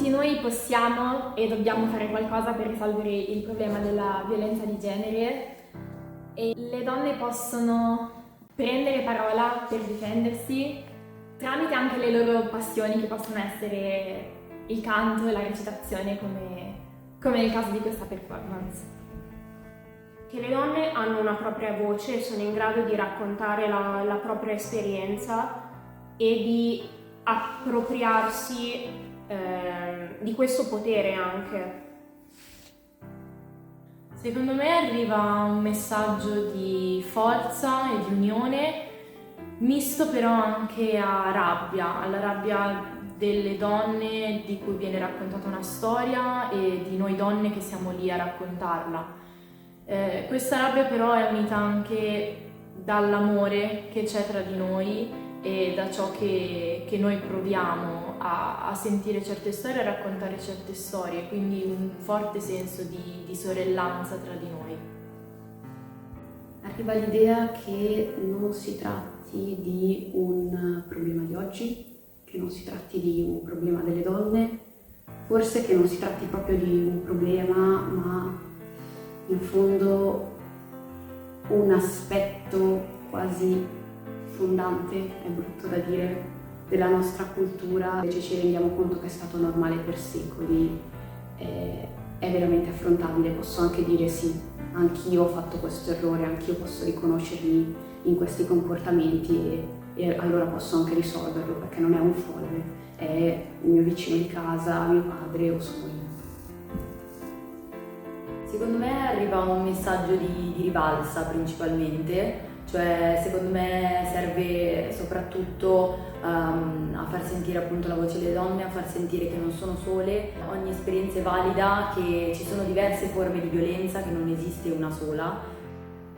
tutti noi possiamo e dobbiamo fare qualcosa per risolvere il problema della violenza di genere e le donne possono prendere parola per difendersi tramite anche le loro passioni, che possono essere il canto e la recitazione, come nel caso di questa performance. Che le donne hanno una propria voce e sono in grado di raccontare la propria esperienza e di appropriarsi di questo potere anche. Secondo me arriva un messaggio di forza e di unione, misto però anche a rabbia, alla rabbia delle donne di cui viene raccontata una storia e di noi donne che siamo lì a raccontarla. Questa rabbia però è unita anche dall'amore che c'è tra di noi e da ciò che noi proviamo a sentire certe storie e a raccontare certe storie, quindi un forte senso di sorellanza tra di noi. Arriva l'idea che non si tratti di un problema di oggi, che non si tratti di un problema delle donne, forse che non si tratti proprio di un problema, ma in fondo un aspetto quasi fondante, è brutto da dire, della nostra cultura. Invece ci rendiamo conto che è stato normale per secoli, è veramente affrontabile. Posso anche dire sì, anch'io ho fatto questo errore, anch'io posso riconoscermi in questi comportamenti e allora posso anche risolverlo, perché non è un folle, è il mio vicino di casa, mio padre o sono io. Secondo me arriva un messaggio di rivalsa principalmente, cioè secondo me serve soprattutto a far sentire appunto la voce delle donne, a far sentire che non sono sole, ogni esperienza è valida, che ci sono diverse forme di violenza, che non esiste una sola.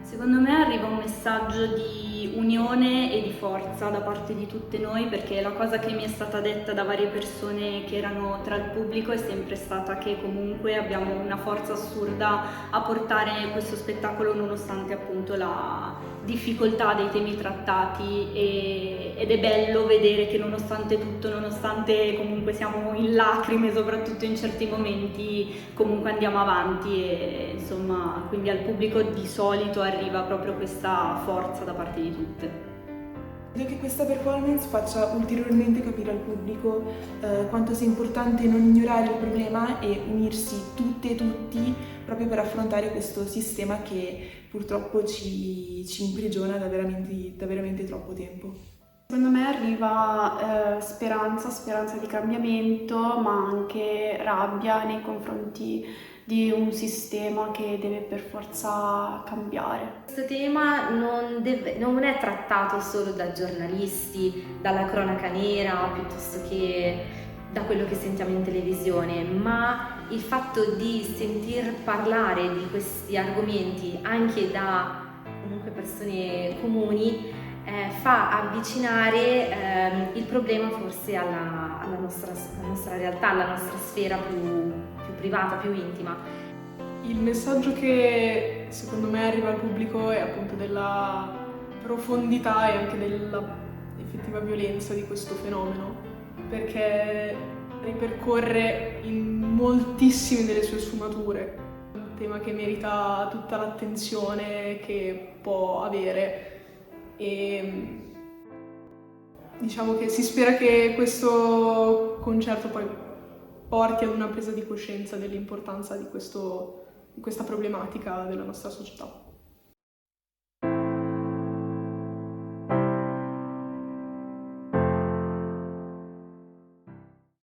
Secondo me arriva un messaggio di unione e di forza da parte di tutte noi, perché la cosa che mi è stata detta da varie persone che erano tra il pubblico è sempre stata che comunque abbiamo una forza assurda a portare questo spettacolo nonostante appunto la difficoltà dei temi trattati ed è bello vedere che nonostante tutto, nonostante comunque siamo in lacrime soprattutto in certi momenti, comunque andiamo avanti e insomma quindi al pubblico di solito arriva proprio questa forza da parte di tutte. Credo che questa performance faccia ulteriormente capire al pubblico quanto sia importante non ignorare il problema e unirsi tutte e tutti proprio per affrontare questo sistema che purtroppo ci imprigiona da veramente troppo tempo. Secondo me arriva speranza di cambiamento, ma anche rabbia nei confronti di un sistema che deve per forza cambiare. Questo tema non è trattato solo da giornalisti, dalla cronaca nera, piuttosto che da quello che sentiamo in televisione, ma il fatto di sentir parlare di questi argomenti anche da comunque persone comuni fa avvicinare il problema forse alla nostra realtà, alla nostra sfera più privata, più intima. Il messaggio che secondo me arriva al pubblico è appunto della profondità e anche della effettiva violenza di questo fenomeno, perché ripercorre in moltissime delle sue sfumature. È un tema che merita tutta l'attenzione che può avere e diciamo che si spera che questo concerto poi porti ad una presa di coscienza dell'importanza di questa problematica della nostra società.